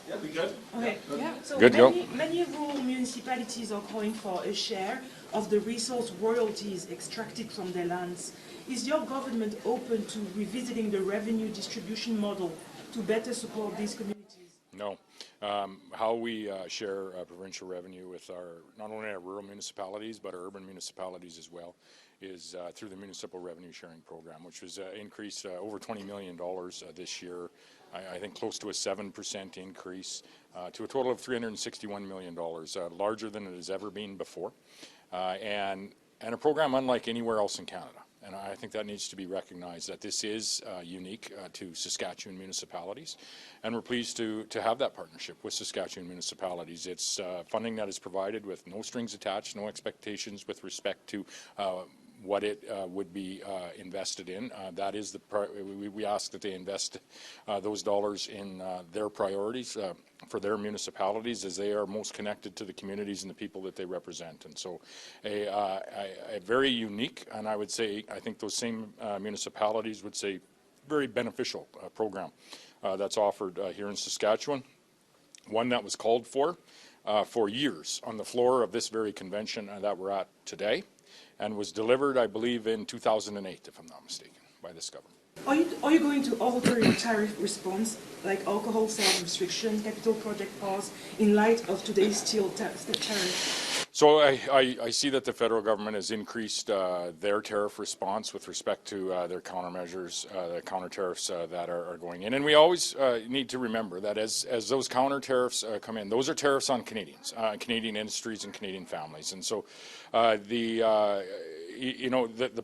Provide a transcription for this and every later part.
Yeah, be good. Okay. Yeah. So Good, many rural municipalities are calling for a share of the resource royalties extracted from their lands. Is your government open to revisiting the revenue distribution model to better support these communities? No. How we share provincial revenue with not only our rural municipalities, but our urban municipalities as well, is through the Municipal Revenue Sharing Program, which was increased over $20 million this year. I think close to a 7% increase to a total of $361 million, larger than it has ever been before, and a program unlike anywhere else in Canada. And I think that needs to be recognized, that this is unique to Saskatchewan municipalities. And we're pleased to have that partnership with Saskatchewan municipalities. It's funding that is provided with no strings attached, no expectations with respect to what it would be invested in. That is we ask that they invest those dollars in their priorities for their municipalities, as they are most connected to the communities and the people that they represent. And so a very unique, and I would say, I think those same municipalities would say, very beneficial program that's offered here in Saskatchewan. One that was called for years on the floor of this very convention that we're at today, and was delivered, I believe, in 2008, if I'm not mistaken, by this government. Are you going to alter your tariff response, like alcohol sales restriction, capital project pause, in light of today's steel tariff? So I see that the federal government has increased their tariff response with respect to their countermeasures, the counter tariffs that are going in. And we always need to remember that as those counter tariffs come in, those are tariffs on Canadians, Canadian industries and Canadian families. And so the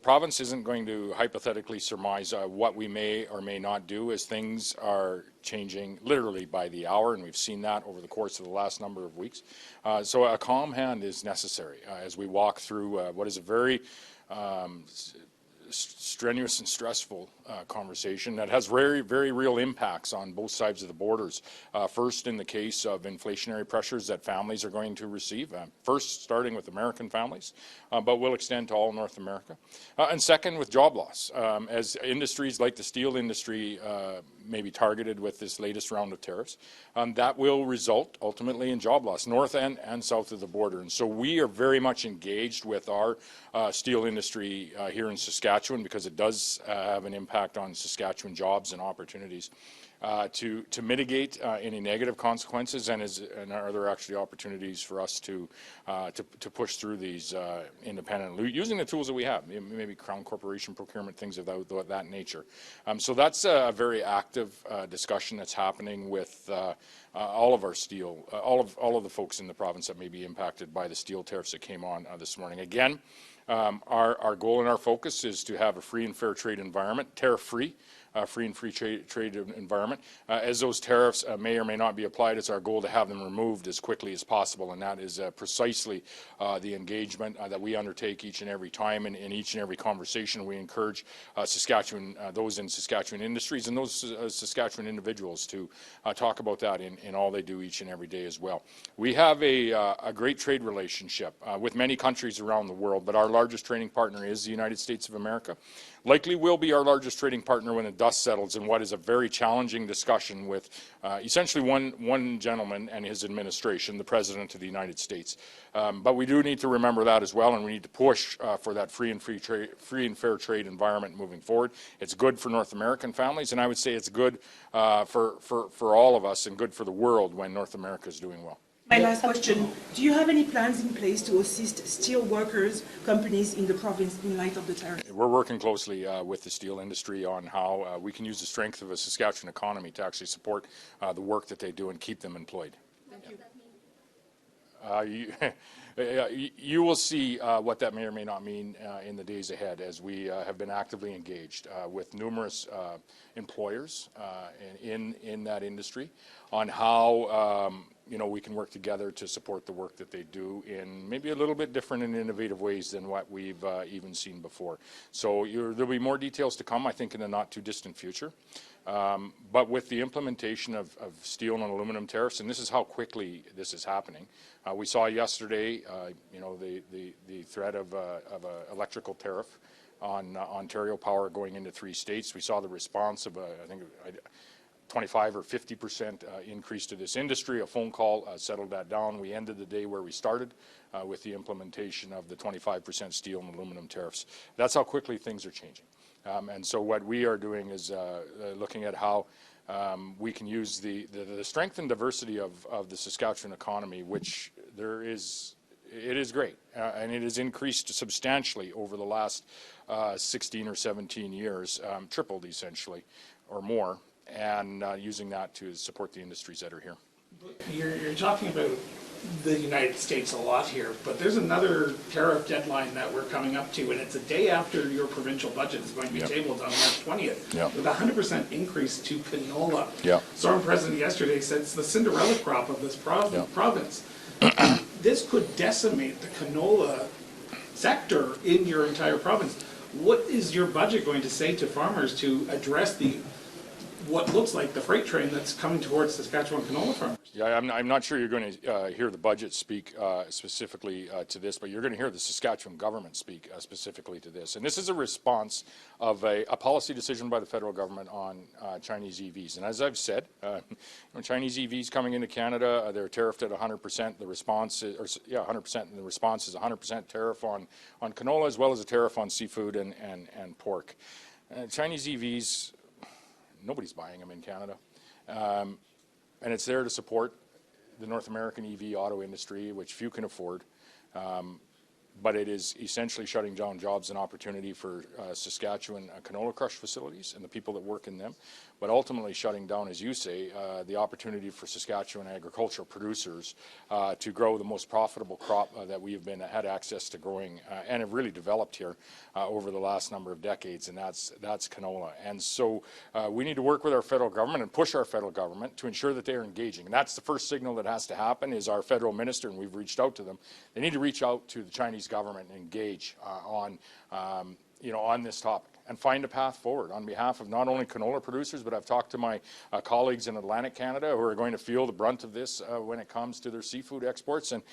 province isn't going to hypothetically surmise what we may or may not do, as things are changing literally by the hour, and we've seen that over the course of the last number of weeks. So a calm hand is necessary as we walk through what is a very strenuous and stressful conversation that has very, very real impacts on both sides of the borders. First, in the case of inflationary pressures that families are going to receive, first starting with American families, but will extend to all North America. And second, with job loss, as industries like the steel industry may be targeted with this latest round of tariffs, that will result ultimately in job loss, north and south of the border. And so we are very much engaged with our steel industry here in Saskatchewan, because it does have an impact on Saskatchewan jobs and opportunities, to mitigate any negative consequences, and are there actually opportunities for us to push through these independently using the tools that we have, maybe Crown Corporation procurement, things of that nature. So that's a very active discussion that's happening with all of our steel, all of the folks in the province that may be impacted by the steel tariffs that came on this morning. Again, our goal and our focus is to have a free and fair trade environment, tariff-free, free and free trade environment. As those tariffs may or may not be applied, it's our goal to have them removed as quickly as possible, and that is precisely the engagement that we undertake each and every time, and in each and every conversation. We encourage Saskatchewan, those in Saskatchewan industries and those Saskatchewan individuals to talk about that in all they do each and every day as well. We have a great trade relationship with many countries around the world, but our largest trading partner is the United States of America. Likely will be our largest trading partner when the dust settles in what is a very challenging discussion with essentially one gentleman and his administration, the President of the United States. But we do need to remember that as well, and we need to push for that free and fair trade environment moving forward. It's good for North American families, and I would say it's good for all of us, and good for the world when North America is doing well. My last question, do you have any plans in place to assist steel workers, companies in the province in light of the tariff? We're working closely with the steel industry on how we can use the strength of a Saskatchewan economy to actually support the work that they do and keep them employed. Thank you. You will see what that may or may not mean in the days ahead, as we have been actively engaged with numerous employers in that industry on how we can work together to support the work that they do in maybe a little bit different and innovative ways than what we've even seen before. So there'll be more details to come, I think, in the not too distant future. But with the implementation of steel and aluminum tariffs, and this is how quickly this is happening, we saw yesterday, the threat of an electrical tariff on Ontario Power going into 3 states. We saw the response of, 25 or 50% increase to this industry. A phone call settled that down. We ended the day where we started with the implementation of the 25% steel and aluminum tariffs. That's how quickly things are changing. And so what we are doing is looking at how we can use the strength and diversity of the Saskatchewan economy, which it is great, and it has increased substantially over the last 16 or 17 years, tripled essentially, or more, and using that to support the industries that are here. You're talking about the United States a lot here, but there's another tariff deadline that we're coming up to, and it's a day after your provincial budget is going to be tabled on March 20th, with a 100% increase to canola. Storm President yesterday said it's the Cinderella crop of this province. This could decimate the canola sector in your entire province. What is your budget going to say to farmers to address what looks like the freight train that's coming towards Saskatchewan canola farmers? Yeah, I'm not sure you're going to hear the budget speak specifically to this, but you're going to hear the Saskatchewan government speak specifically to this. And this is a response of a policy decision by the federal government on Chinese EVs. And as I've said, Chinese EVs coming into Canada, they're tariffed at 100%. The response is, 100%, and the response is 100% tariff on canola, as well as a tariff on seafood and pork. Chinese EVs, nobody's buying them in Canada. And it's there to support the North American EV auto industry, which few can afford. But it is essentially shutting down jobs and opportunity for Saskatchewan canola crush facilities and the people that work in them, but ultimately shutting down, as you say, the opportunity for Saskatchewan agricultural producers to grow the most profitable crop that we have had access to growing and have really developed here over the last number of decades, and that's canola. And so we need to work with our federal government and push our federal government to ensure that they are engaging. And that's the first signal that has to happen, is our federal minister, and we've reached out to them. They need to reach out to the Chinese government and engage on this topic and find a path forward on behalf of not only canola producers, but I've talked to my colleagues in Atlantic Canada who are going to feel the brunt of this when it comes to their seafood exports, and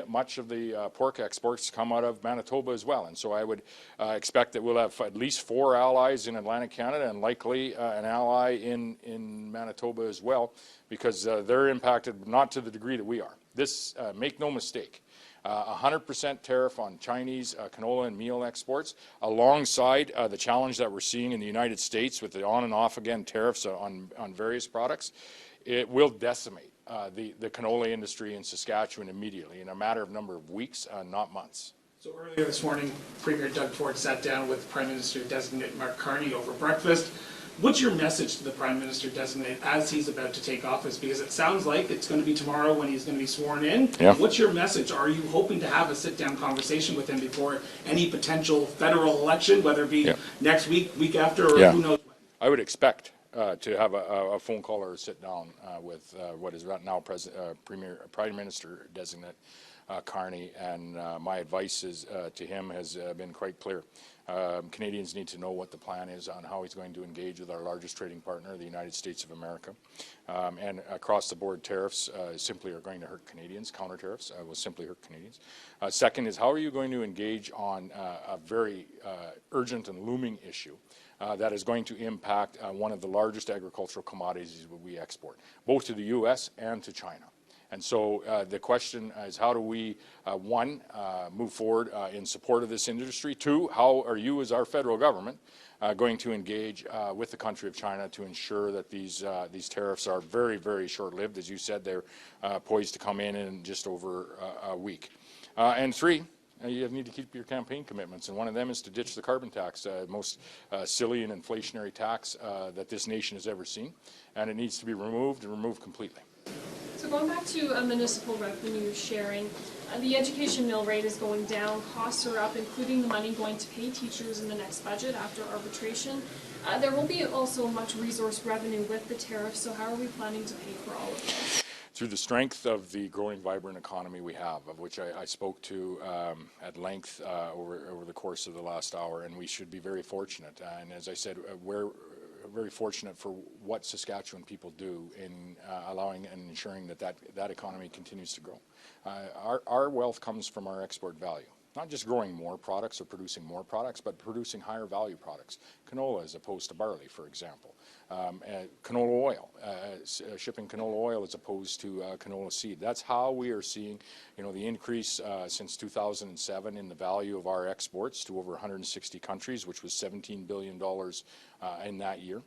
much of the pork exports come out of Manitoba as well. And so I would expect that we'll have at least 4 allies in Atlantic Canada and likely an ally in Manitoba as well, because they're impacted not to the degree that we are. This, make no mistake, 100% tariff on Chinese canola and meal exports, alongside the challenge that we're seeing in the United States with the on and off again tariffs on various products. It will decimate the canola industry in Saskatchewan immediately in a matter of number of weeks, not months. So earlier this morning, Premier Doug Ford sat down with Prime Minister-designate Mark Carney over breakfast. What's your message to the Prime Minister-designate as he's about to take office? Because it sounds like it's going to be tomorrow when he's going to be sworn in. What's your message? Are you hoping to have a sit-down conversation with him before any potential federal election, whether it be next week, week after, or who knows when? I would expect to have a phone call or a sit-down with what is right now Prime Minister-designate Carney, and my advice to him has been quite clear. Canadians need to know what the plan is on how he's going to engage with our largest trading partner, the United States of America. And across-the-board tariffs simply are going to hurt Canadians. Counter tariffs will simply hurt Canadians. Second is, how are you going to engage on a very urgent and looming issue that is going to impact one of the largest agricultural commodities that we export, both to the U.S. and to China? And so the question is, how do we, one, move forward in support of this industry? Two, how are you as our federal government going to engage with the country of China to ensure that these tariffs are very, very short-lived? As you said, they're poised to come in just over a week. And three, you need to keep your campaign commitments, and one of them is to ditch the carbon tax, most silly and inflationary tax that this nation has ever seen, and it needs to be removed, and removed completely. So going back to municipal revenue sharing, the education mill rate is going down, costs are up, including the money going to pay teachers in the next budget after arbitration. There will be also much resource revenue with the tariffs, so how are we planning to pay for all of this? Through the strength of the growing, vibrant economy we have, of which I spoke to at length over the course of the last hour, and we should be very fortunate. And as I said, we're very fortunate for what Saskatchewan people do in allowing and ensuring that economy continues to grow. Our wealth comes from our export value. not just growing more products or producing more products, but producing higher value products. Canola as opposed to barley, for example. Canola oil, shipping canola oil as opposed to canola seed. That's how we are seeing, the increase since 2007 in the value of our exports to over 160 countries, which was $17 billion in that year,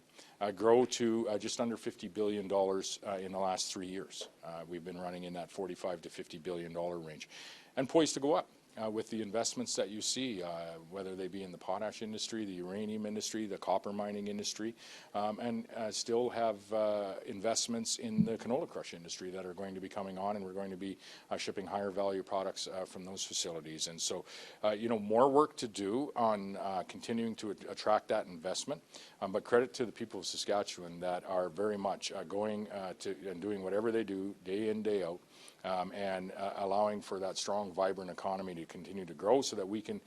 grow to just under $50 billion in the last 3 years. We've been running in that $45 to $50 billion range, and poised to go up. With the investments that you see, whether they be in the potash industry, the uranium industry, the copper mining industry, and still have investments in the canola crush industry that are going to be coming on, and we're going to be shipping higher value products from those facilities. And so, more work to do on continuing to attract that investment, but credit to the people of Saskatchewan that are very much going to and doing whatever they do day in, day out, and allowing for that strong, vibrant economy to continue to grow so that we can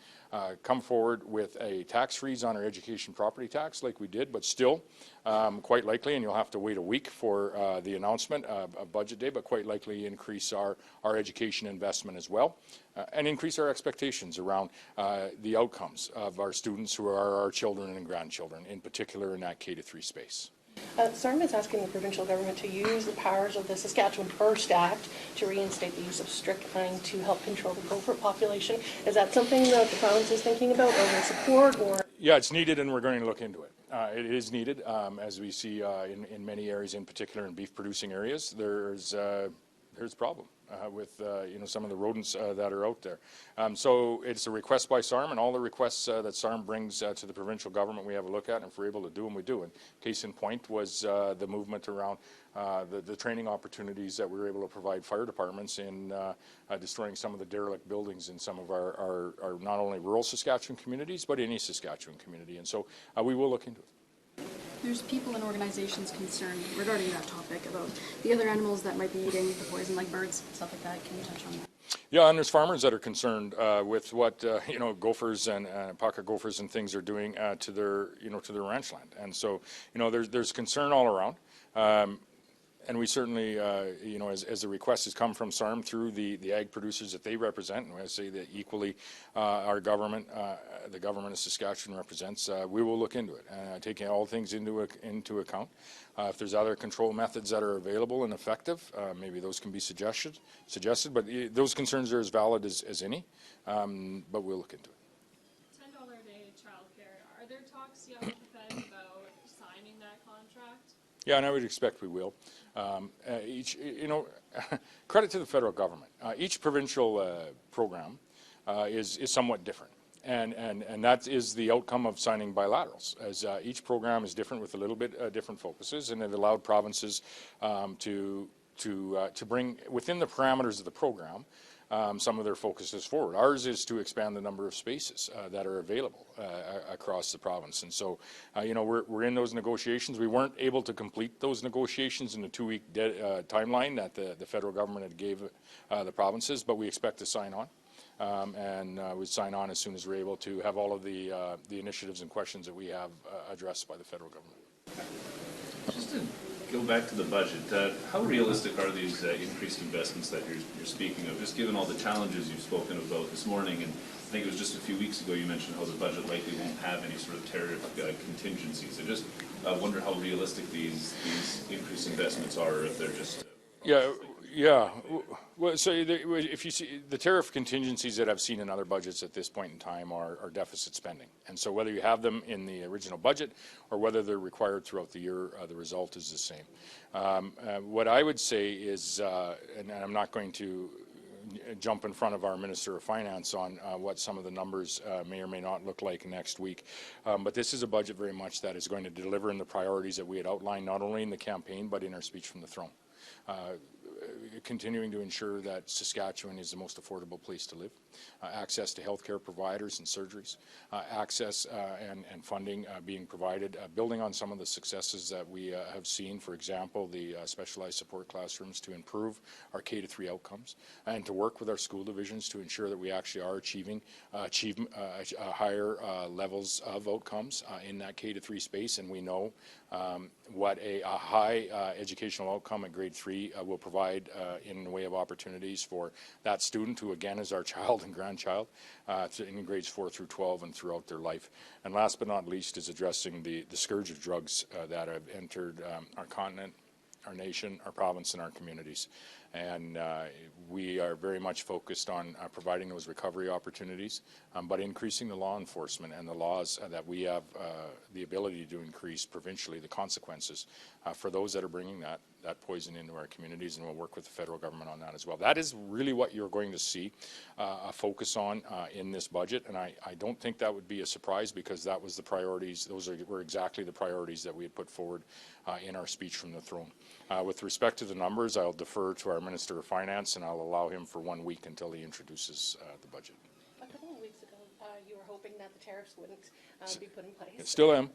come forward with a tax freeze on our education property tax like we did, but still quite likely, and you'll have to wait a week for the announcement of budget day, but quite likely increase our education investment as well, and increase our expectations around the outcomes of our students who are our children and grandchildren, in particular in that K-3 space. SARM is asking the provincial government to use the powers of the Saskatchewan First Act to reinstate the use of strychnine to help control the gopher population. Is that something that the province is thinking about or will support? Or yeah, it's needed, and we're going to look into it. It is needed, as we see in many areas, in particular in beef-producing areas. There's a problem with some of the rodents that are out there. So it's a request by SARM, and all the requests that SARM brings to the provincial government we have a look at, and if we're able to do them, we do. And case in point was the movement around the training opportunities that we were able to provide fire departments in destroying some of the derelict buildings in some of our not only rural Saskatchewan communities, but any Saskatchewan community. And so we will look into it. There's people and organizations concerned regarding that topic about the other animals that might be eating the poison, like birds, stuff like that. Can you touch on that? Yeah, and there's farmers that are concerned with what gophers and pocket gophers and things are doing to their ranch land, and so there's concern all around. And we certainly, as the request has come from SARM through the ag producers that they represent, and I say that equally our government, the government of Saskatchewan represents, we will look into it, taking all things into account. If there's other control methods that are available and effective, maybe those can be suggested. But those concerns are as valid as any, but we'll look into it. $10 a day childcare. Are there talks yet with the Fed about signing that contract? Yeah, and I would expect we will. Credit to the federal government. Each provincial program is somewhat different, and that is the outcome of signing bilaterals. As each program is different with a little bit different focuses, and it allowed provinces to bring within the parameters of the program some of their focuses forward. Ours is to expand the number of spaces that are available across the province. And so, we're in those negotiations. We weren't able to complete those negotiations in the 2-week timeline that the federal government had gave the provinces, but we expect to sign on. And we sign on as soon as we're able to have all of the initiatives and questions that we have addressed by the federal government. Just to go back to the budget, how realistic are these increased investments that you're speaking of, just given all the challenges you've spoken about this morning? And I think it was just a few weeks ago you mentioned how the budget likely won't have any sort of tariff contingencies. I just wonder how realistic these increased investments are, or if they're just... Yeah. Well, so if you see the tariff contingencies that I've seen in other budgets at this point in time are deficit spending, and so whether you have them in the original budget or whether they're required throughout the year, the result is the same. What I would say is, and I'm not going to jump in front of our Minister of Finance on what some of the numbers may or may not look like next week, but this is a budget very much that is going to deliver in the priorities that we had outlined, not only in the campaign but in our speech from the throne. Continuing to ensure that Saskatchewan is the most affordable place to live, access to healthcare providers and surgeries, access and funding being provided, building on some of the successes that we have seen, for example, the specialized support classrooms to improve our K-3 outcomes, and to work with our school divisions to ensure that we actually are achieving higher levels of outcomes in that K-3 space, and we know what a high educational outcome at grade 3 will provide in the way of opportunities for that student who, again, is our child and grandchild in grades 4 through 12 and throughout their life. And last but not least is addressing the scourge of drugs that have entered our continent, our nation, our province, and our communities. And we are very much focused on providing those recovery opportunities, but increasing the law enforcement and the laws that we have the ability to increase provincially the consequences for those that are bringing that poison into our communities, and we'll work with the federal government on that as well. That is really what you're going to see a focus on in this budget, and I don't think that would be a surprise, because that was the priorities. Those were exactly the priorities that we had put forward in our speech from the throne. With respect to the numbers, I'll defer to our Minister of Finance, and I'll allow him for 1 week until he introduces the budget. A couple of weeks ago, you were hoping that the tariffs wouldn't be put in place. Still am.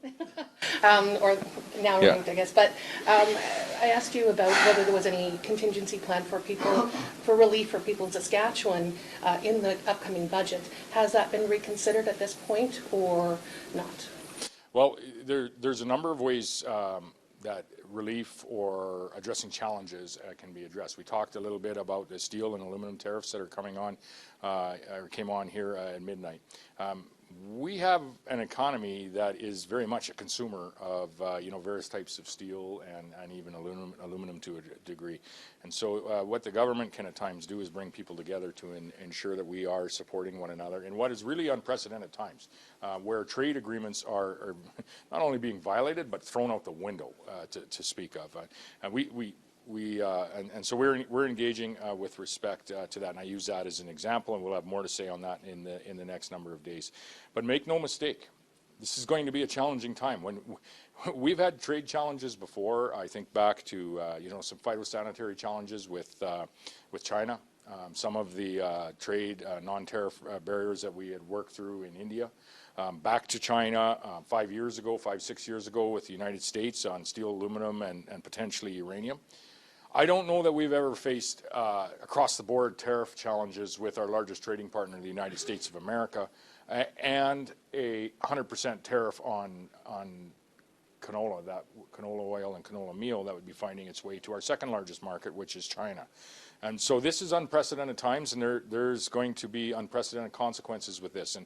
Or now removed, I guess. But I asked you about whether there was any contingency plan for people, for relief for people in Saskatchewan in the upcoming budget. Has that been reconsidered at this point or not? Well, there's a number of ways that relief or addressing challenges can be addressed. We talked a little bit about the steel and aluminum tariffs that are coming on, or came on here at midnight. We have an economy that is very much a consumer of various types of steel and even aluminum to a degree. And so what the government can at times do is bring people together to ensure that we are supporting one another in what is really unprecedented times, where trade agreements are not only being violated but thrown out the window, to speak of. So we're engaging with respect to that, and I use that as an example, and we'll have more to say on that in the next number of days. But make no mistake, this is going to be a challenging time. When we've had trade challenges before, I think back to some phytosanitary challenges with China, some of the trade non-tariff barriers that we had worked through in India. Back to China 5 years ago, 6 years ago with the United States on steel, aluminum, and potentially uranium. I don't know that we've ever faced across-the-board tariff challenges with our largest trading partner, the United States of America, and a 100% tariff on canola oil and canola meal that would be finding its way to our second largest market, which is China. And so this is unprecedented times, and there's going to be unprecedented consequences with this. And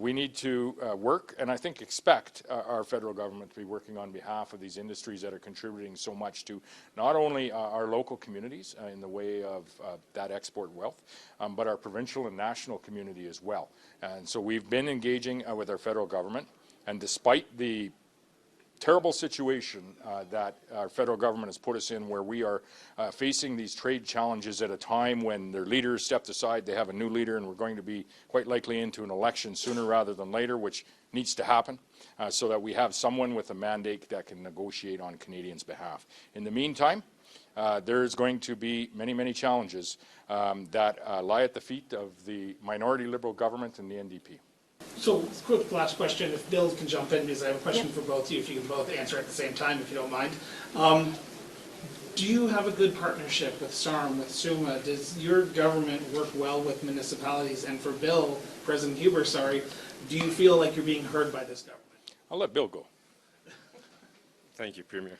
we need to work, and I think expect our federal government to be working on behalf of these industries that are contributing so much to not only our local communities in the way of that export wealth, but our provincial and national community as well. And so we've been engaging with our federal government, and despite the terrible situation that our federal government has put us in, where we are facing these trade challenges at a time when their leaders stepped aside, they have a new leader, and we're going to be quite likely into an election sooner rather than later, which needs to happen, so that we have someone with a mandate that can negotiate on Canadians' behalf. In the meantime, there's going to be many, many challenges that lie at the feet of the minority Liberal government and the NDP. So, quick last question, if Bill can jump in, because I have a question for both of you, if you can both answer at the same time, if you don't mind. Do you have a good partnership with SARM, with SUMA? Does your government work well with municipalities? And for Bill, President Huber, do you feel like you're being heard by this government? I'll let Bill go. Thank you, Premier.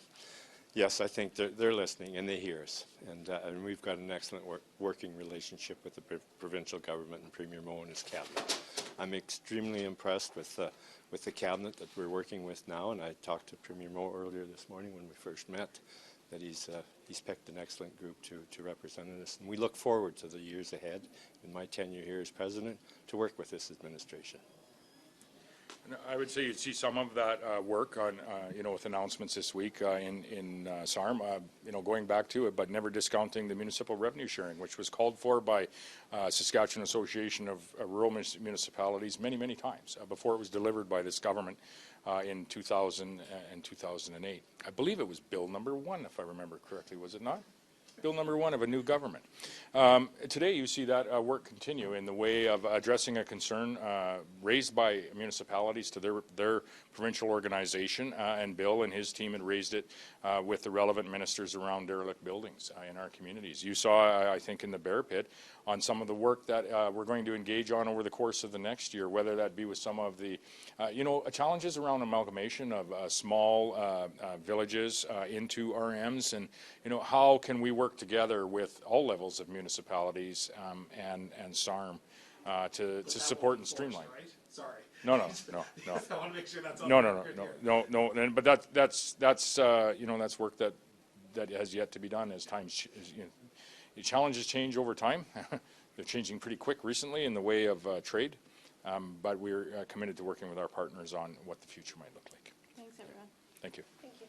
Yes, I think they're listening and they hear us, and we've got an excellent working relationship with the provincial government and Premier Moe and his cabinet. I'm extremely impressed with the cabinet that we're working with now, and I talked to Premier Moe earlier this morning when we first met, that he's picked an excellent group to represent us, and we look forward to the years ahead in my tenure here as president to work with this administration. I would say you'd see some of that work on, with announcements this week in SARM, going back to it, but never discounting the municipal revenue sharing, which was called for by Saskatchewan Association of Rural Municipalities many, many times before it was delivered by this government in 2000 and 2008. I believe it was Bill number 1, if I remember correctly, was it not? Bill number 1 of a new government. Today you see that work continue in the way of addressing a concern raised by municipalities to their provincial organization, and Bill and his team had raised it with the relevant ministers around derelict buildings in our communities. You saw, I think, in the Bear Pit on some of the work that we're going to engage on over the course of the next year, whether that be with some of the challenges around amalgamation of small villages into RMs, and how can we work together with all levels of municipalities and SARM to support and streamline. Right? Sorry. No. I want to make sure that's on No, the no, no, record no, here. no, no, and, but that's you know, that's work that has yet to be done as the challenges change over time. They're changing pretty quick recently in the way of trade, but we're committed to working with our partners on what the future might look like. Thanks, everyone. Thank you. Thank you.